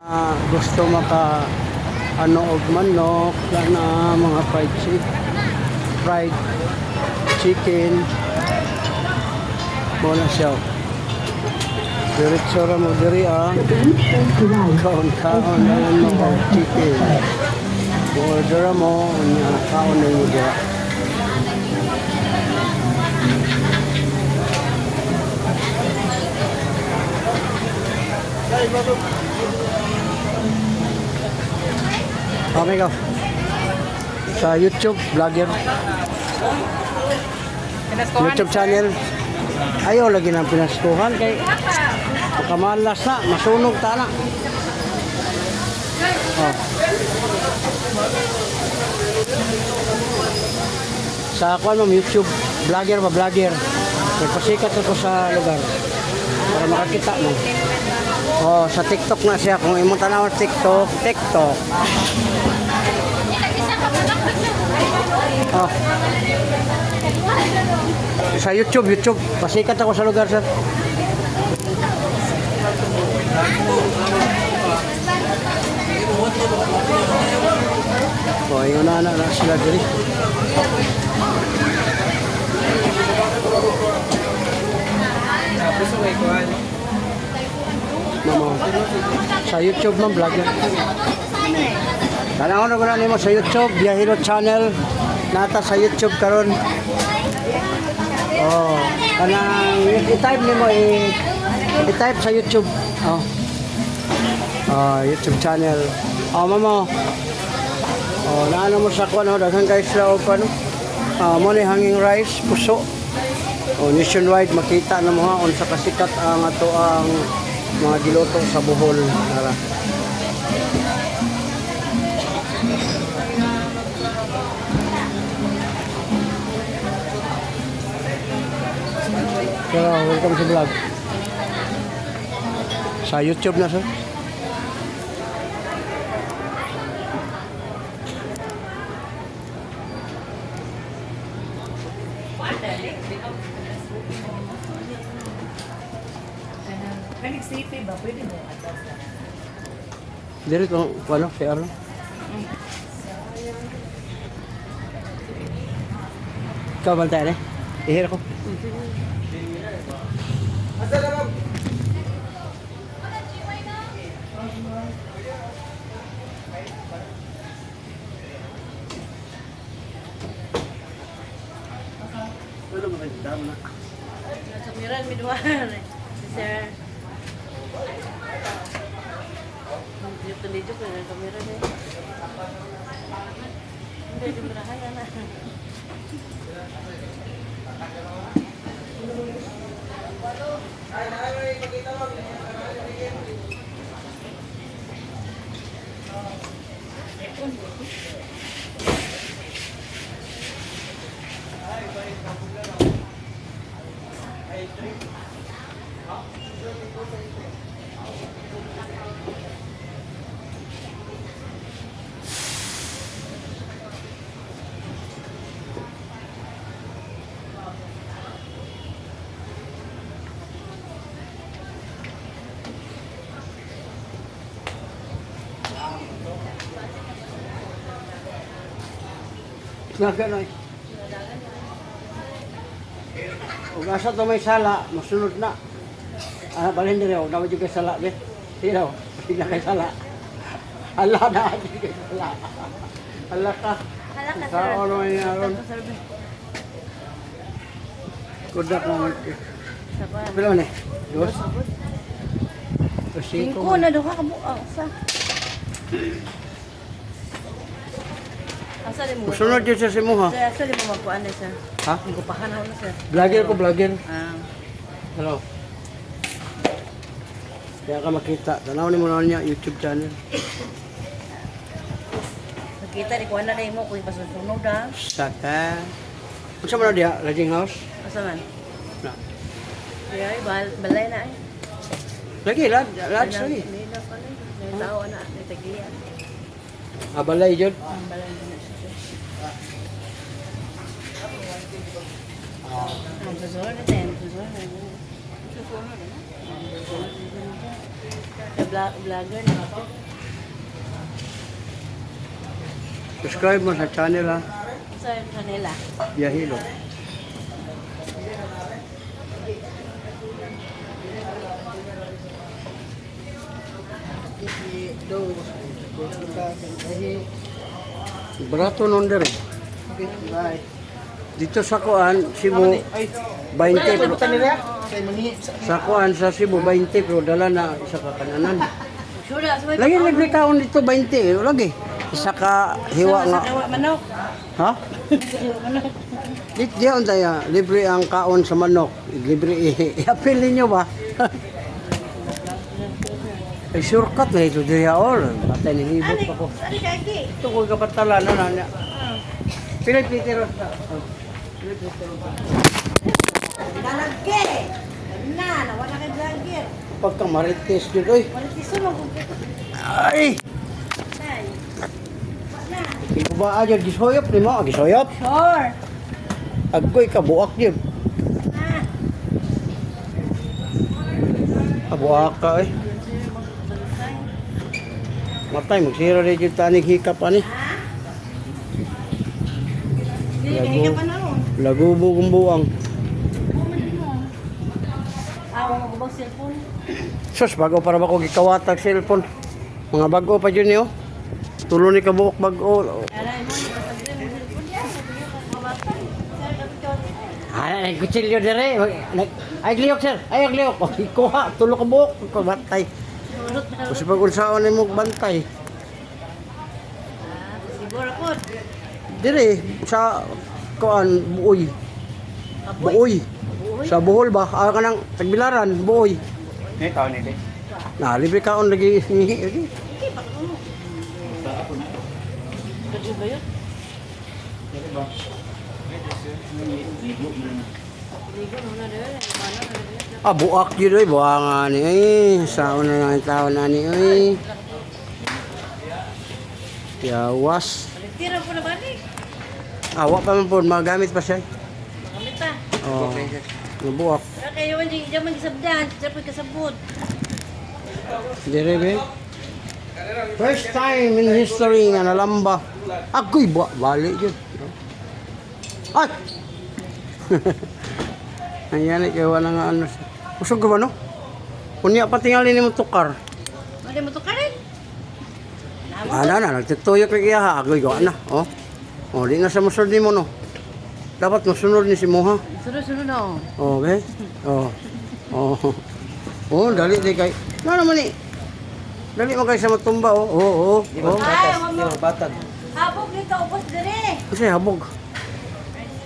Gusto maka ano og manok na mga fried chicken mo na siya. Diretso ra mo diri kaon ayan mo og chicken. Order mo nya kaon na mo dira. Okay ka. Sa YouTube, vlogger. YouTube channel. Ayaw lagi ng pinaskuhan kay makamalas na, masunog ta na. Oh. Sa ako mo YouTube, vlogger ba vlogger. Nagpasikat ako sa lugar para makakita mo. Oh, sa TikTok na siya. Kung imong tanaw TikTok. Oh. Sa YouTube. Pasikat ako sa lugar, sir. Oh, yung na sila diri. Mama. Sa YouTube man vlogger. Tanawon na nimo sa YouTube, Biyahero channel nata sa YouTube karon. Oh, kanang i-type nimo i-type sa YouTube. Oh. YouTube channel. Oh, mama. Oh, naano mo sa kuno daghang guys la og kuno. Mo ni hanging rice, puso. Oh, nationwide makita na mo ha unsa kasikat ang ato ang mga giluto sa Bohol nara. Hello, welcome to vlog. Sa YouTube na sir. Sipi ba? Pwede mo atas na. Diri ko ano, si Arlo. Ikaw bantay eh. Ihir ko. Ano mo kayo dam na? Nasumiran mi duwan. Sir. Dito na kamera na. Hindi dumirahan na. Naganoy. Ug asa to may sala, masunod na. Balhin dire, daw jud kay sala be. Tiraw, pila kay sala. Allah na jud kay sala. Allah ka. Sa ono ni aron. Kudak na. Pero ne. Dos. Singko na duha ka buo sa. Asa di mo? Sunod jud sa imo ha. Asa di mo magkuan na sir? Ha? Gupahan na sir. Vlogger ko, vlogger. Hello. Kaya ka makita. Tanaw ni mo na niya YouTube channel. Nakita di kuan na mo kung pasusunod ha. Saka. Unsa man dia? Lodging house? Asa man? Na. Ay, balay na ay. Lagi, lodge lagi. Hindi na pala. May tao na, may tagiyan. Balay jud. Balay na siya. Susunod na tayo. Susunod na. Vlogger na ako. Subscribe mo sa channel ha. Sa kanila. Biyahilo. Barato nun dere. Dito sa Kuan, Cebu, 20 pero sa Kuan, sa Cebu, 20 pero dala na isa ka kananan. Sure na, sabay Lagi libre kaon dito 20, lagi. Isa ka hiwa nga. manok. Ha? Manok. Dito diyan tayo, libre ang kaon sa manok. Libre i-appeal ninyo ba? Ay shortcut na ito diya all. Patay ni hibot pa ko. Ani kaki. Ito ko kapatala na na. Pinipitiros na. Dalagke. Na, wala kay vlogger. Pagka marites dito oy. Wala si sulong kung kito. Ay! Nay. Na. Ikaw ba aja gisoyop ni mo? Gisoyop? Sure. Agkoy kabuak yun. Na. Kabuak ka eh. Matay, magsira rin yung tanig hikap ani. Hindi ka pa na ron. Lagubo kong buwang. Awa mo ba cellphone? Sus, bago para ba ko gikawatag cellphone. Mga bago pa dyan niyo. Tulo ni kabuok bago. Aray mo, di ba sa cellphone yan? Ay, kutsilyo dire. Ay, gliyok sir. Ay, gliyok. Oh, ikuha. Tulo ka buok. Kabatay. Kasi pag unsaon ni mo bantay. Siguro po. Dire, sa kuan buoy. Buoy. Sa Bohol ba? Ah, kanang Tagbilaran, buoy. May taon nila. Na, libre kaon lagi. Kasi ba yun? Ligo mo na rin. Ano na rin. Ah, buak yun ay, buwangan ni ay. Saon na ng taon na ni ay. Yawas. Tira po na ba ni? Awa pa man po, magamit pa siya. Kamit pa. Oh, nabuak. Pero kayo man dyan man gisabdan. Siya po kasabot. Dire be. First time in history nga nalamba. Ako'y bali yun. Ay! Ayan eh, kaya wala nga ano. Usog ka ba no? Kunya pa tingali ni mo tukar. Ano mo to ka rin? Na, nagtutuyok kay iya ha. Agoy gawa na. Oh. Oh, di na sa musunod ni mo no. Dapat masunod ni si Moha. Sunod-sunod na. Okay? Oh. Oh. Oh, dali di kay. Ano naman eh? Dali mo kayo sa matumba oh. Oh, oh. Oh. Ay, mama. Batag. Habog nito, ubos dire. Kasi habog.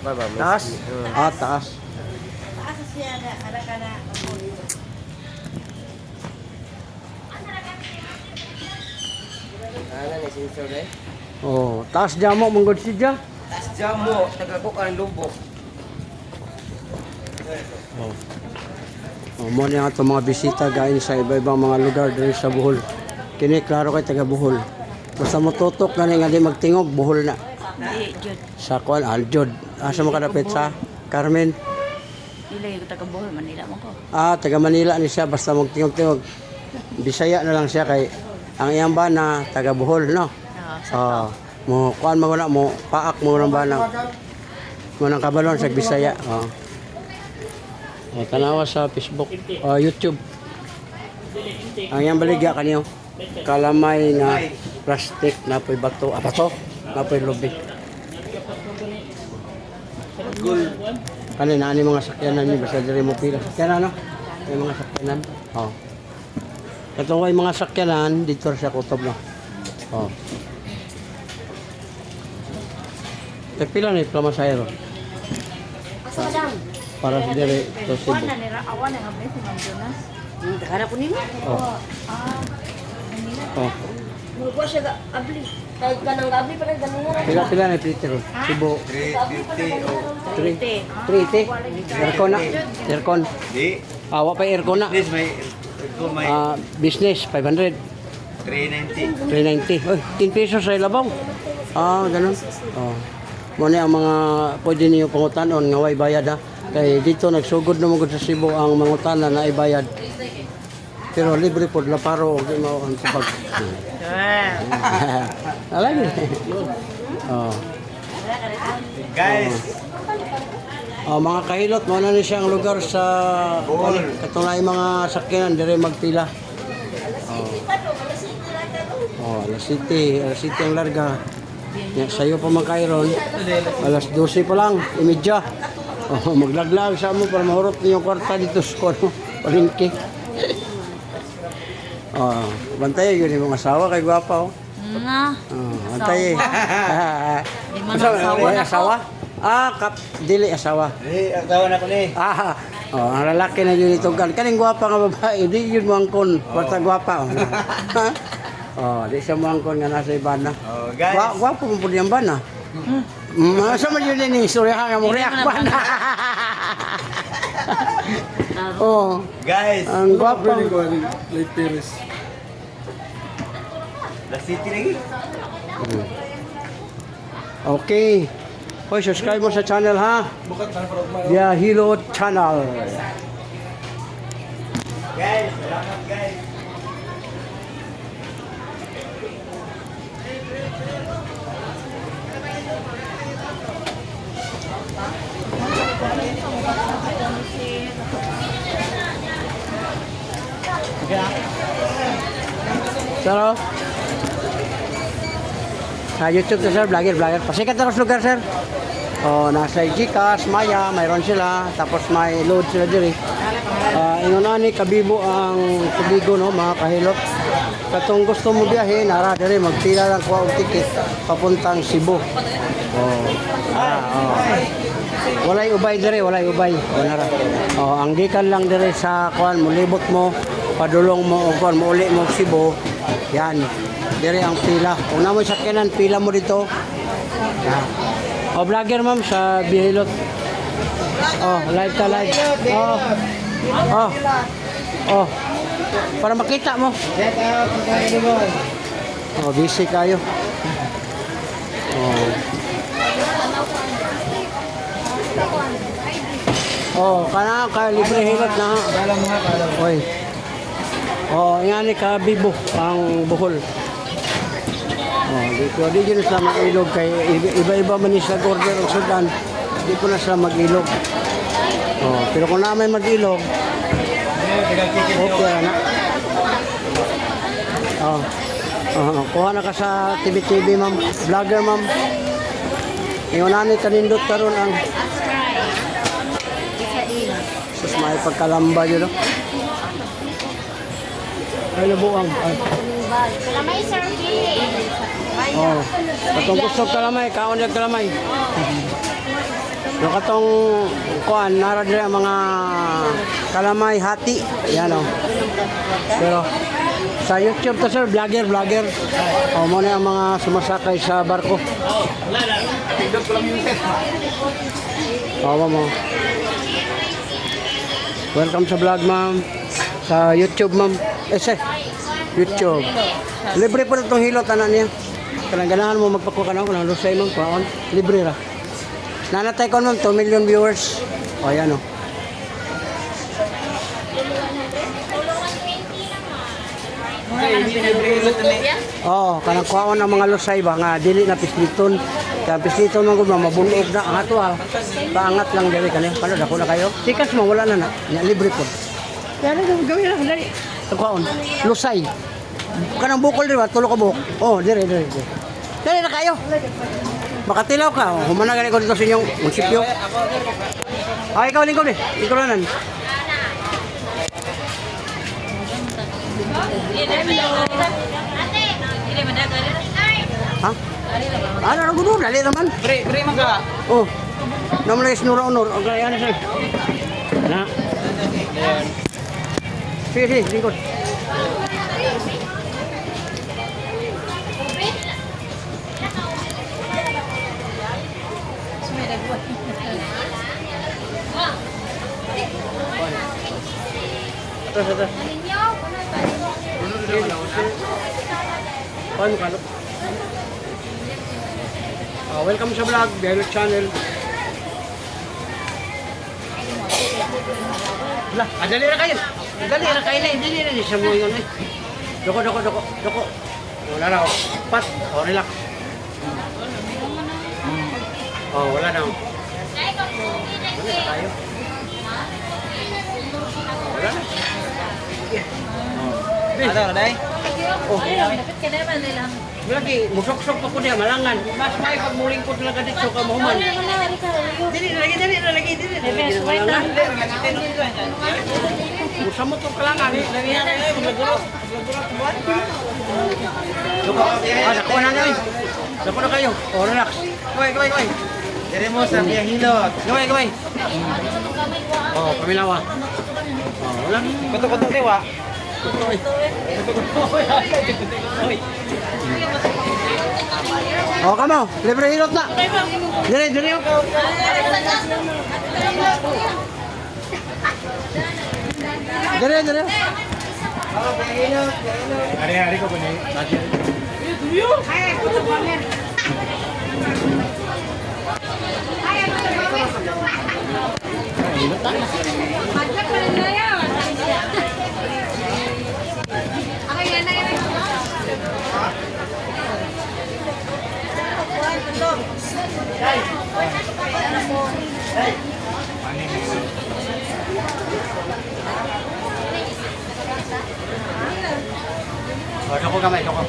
Baba, Taas. Ah, taas. Taas siya na, ara ka na. Ano na sensor eh? Oh, taas jamo manggod si Jah. Tas jambo, tagakok ang lubok. Oh, mo niya ato mga bisita gayon sa iba-ibang mga lugar diri sa Bohol. Kini klaro kay taga Bohol. Basta mo tutok na nga di magtingog Bohol na. Hindi, Jud. Sa kuan Aljod. Asa mo kadapit sa Carmen? Dili ko taga Bohol, Manila mo ko. Ah, taga Manila ni siya basta magtingog-tingog. Bisaya na lang siya kay ang iyang bana taga Bohol no. Ah, mo kuan mo na mo paak mo nang bana. Mo nang kabalon sa Bisaya. Oh. Oh, tanawa sa Facebook, YouTube. Ang iyang baligya kaniyo. Kalamay na plastic na po'y bato. Ah, bato? Na po'y lubi. Kanina, ano yung mga sakyanan niyo? Basta diri mo pila. Sakyanan, no? Yung mga sakyanan. Oh. Ito ko yung mga sakyanan, dito sa kutob, no? Oh. Pila na yung plamasayro. Asa madam? Para sa diri to Cebu. Kuan na nira awan nga ba si Ma'am Jonas? Takara po nimo? Oh. Oh. Mo siya ga abli. Kay kanang abli pa rin ganun. Pila na yung Peter. Cebu. 380. Aircon na. Aircon. Di. Awa pa aircon na. This may kung may Ah, business 500. 390. 390. Oy, 10 pesos sa ilabaw. Ah, ganun. Oh. Mo ni ang mga pwede niyo pangutanon nga way bayad ha. Kay dito nagsugod na mga sa Cebu ang mangutana na ibayad. Pero libre po, laparo o di mo ang kapag. Alam niyo. Oh. Guys, Mga kahilot, mo na ni siyang lugar sa katunay mga sakyanan dire magpila. Alas City ang larga. Sa'yo pa magkairon, alas 12 pa lang, imidya. Maglaglag sa mo para mahurot niyo yung kwarta dito sa kono, palingki. Bantay yun yung mga asawa kay gwapa. Nga. Bantay. Di man asawa na ko. Asawa? Dili asawa. ang tawa na ko ni. Ang lalaki na yun ito. Kaning gwapa nga babae, di yun mo angkon. Basta gwapa. Di siya mo angkon nga nasa iban na. Oh, guys. Gwapo mo po niyang ban na. Masa man yun din istorya nga mo react ba na. Guys, Ang gwapa. La City lagi. Okay. Hoy, subscribe mo sa channel ha. Yeah, Hilo Channel. Guys, salamat guys. Sir, sa YouTube to sir, vlogger. Pasikat na lugar sir. Nasa Gcash, Maya, mayroon sila. Tapos may load sila diri. Inunani, kabibo ang tubigo, no, mga kahilot. Katong gusto mo biyahe, nara diri, magpila lang kuha og ticket papuntang Cebu. Walay ubay diri, walay ubay. Nara. Ang gikan lang diri sa kuan, mulibot mo, padulong mo og kuan, mo uli mo Cebu. Yan. Diri ang pila. Kung namoy sakyanan, pila mo dito. Yan. Vlogger ma'am sa Bihilot. Live ka live. Para makita mo. Busy kayo. Kana ka libre hilot na. Oy. Yan ni ka bibo ang buhol. Di yun sila mag-ilog kay iba-iba man sa order o sudan, di ko na sila mag-ilog. Pero kung namin mag-ilog, okay na. Kuha na ka sa TV ma'am, vlogger ma'am. Iunanin kanindot karon ang sus may pagkalamba yun, no? Ay, nabuang. Kalamay sir, Katong gusto kalamay, kaon yung kalamay. Yung katong kuan, narad rin ang mga kalamay hati. Yan o. Pero sa YouTube to sir, vlogger. Muna ang mga sumasakay sa barko. Mo. Welcome sa vlog ma'am. Sa YouTube ma'am. YouTube. Libre po na itong hilot, anak niya. Kanang ganahan mo magpakuha ka na, kanang lusay mong paon. Libre ra. Nanatay ko ma'am, 2 million viewers. Yan o. Kanang kuhaon ang mga lusay ba, nga dili na pisliton. Kaya pisliton man ko, mabunog na. Ang ato paangat lang dili ka niya. Paano, dako na kayo? Sikas mo, wala na. Libre po. Kaya gawin lang, dali. Kuhaon, lusay. Kanang bukol di ba? Tulo ka buhok. Dire. Dali na kayo. Makatilaw ka. Humana ganit ko dito sa inyong munisipyo. Ikaw lingkod eh. Ikaw lang. Ha? Ano na gusto? Dali naman. Pre maka. Naman na isnura-unor. Okay, ano sir? Na. Sige, lingkod. Ito. Welcome sa vlog, Bihilot Channel. Wala, dali na kayo. Dali na kayo na, dali na siya mo yun eh. Doko. Wala na, oh. Pat, oh, relax. Oh, wala na. Wala na tayo. Wala na. Sige. Ano, Day? Oh, Dapat ka naman nila. lagi, musok-sok pa ko niya, malangan. Mas may pagmuling ko talaga dito ka mahuman. Dili na lagi. Bebes, wait lang. Musa mo itong kalangan. Nakuha na nyo. Nakuha na kayo. Oh, relax. Gaway. Dire mo sa biyahilog. Gaway. Oh, pamilawa. Oh, wala. Kutok-kutok dewa. Oh, kamo. Libre hilot na. Dire. Dire. Hari-hari ko po niya. Oh, doko gamay. Oh,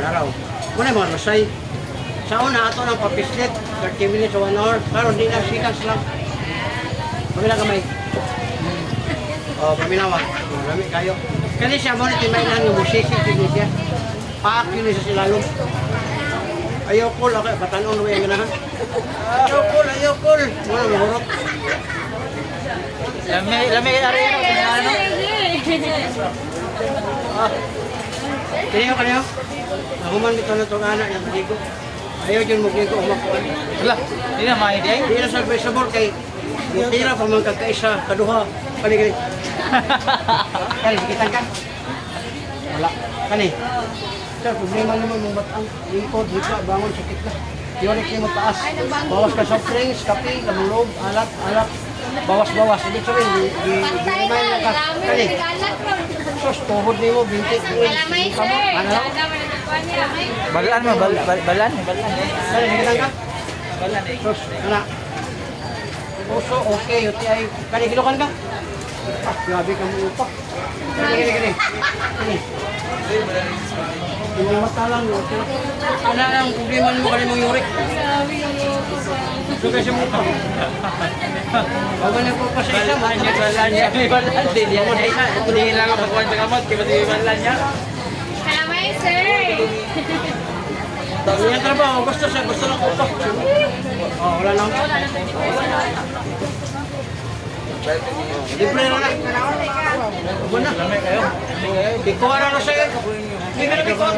naraw. Muna mga lusay. Sa una, ato ng papislit. 30 minutes o 1 hour. Karon di na seconds lang. Pamila gamay. Oh, paminawa. Oh, lami kayo. Kani siya mo ni timay lang yung musisi kini siya. Paak yun sa silalom. Ayaw kul, okay, batanon mo yung ganahan. Ayaw kul. Wala, mahurot. Lami ari ano? Kaniyo. Nakuman dito na itong anak yung ligo. Ayaw dyan magligo umakuan. Wala, hindi na mahi day. Di na sabay-sabor kay mutira pa man kagkaisa, kaduha. Kani. Kani, kitan ka? Wala. Kani. Sir, problema naman mong batang. Lingkod, hika, bangon, sakit ka. Yorik kayo mataas. Bawas ka soft drinks, kape, lamulog, alat. Bawas. Ibig sabihin, di kumain ka. Kani. Sos, tuhod ni mo, bintik. Ano lang? Balaan mo, balaan. Kani, kitan ka? Balaan eh. Sos, kana. Puso, okay, yuti ay. Kani, kilukan ka? Ah, grabe ka mo upa. Kani. Hindi mata lang. Ano ang problema mo kani mong yurik? So kasi mo pa. Bago na po pa sa isa, balan niya. Hindi mo na isa. Hindi lang ang pagkuhan sa kamot. Kaya di balan niya. Kalamay, sir. Yung yung trabaho, gusto lang ko pa. Oh, wala lang. Libre na lang. Huwag na. Ikuha na na sa'yo. Hindi ka na ikuha.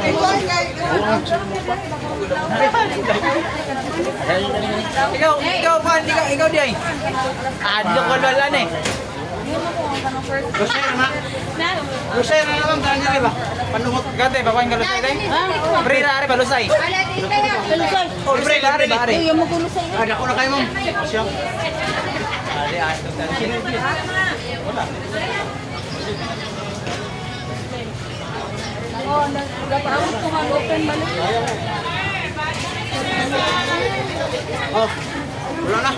Ikaw di ay. Adlo ko balaan eh. Lusay na. Lusay na naman. Dahil niya ba? Panungot. Gante, bakuin ka lusay day. Pre na ari ba lusay? Oh, pre na ari ba ari? Ada ko na kayo, ma'am. Siyang. Ari ato ta. Oh, wala na.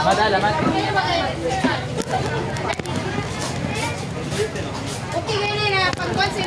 Madalaman. Okay, ganyan na. Pag-concept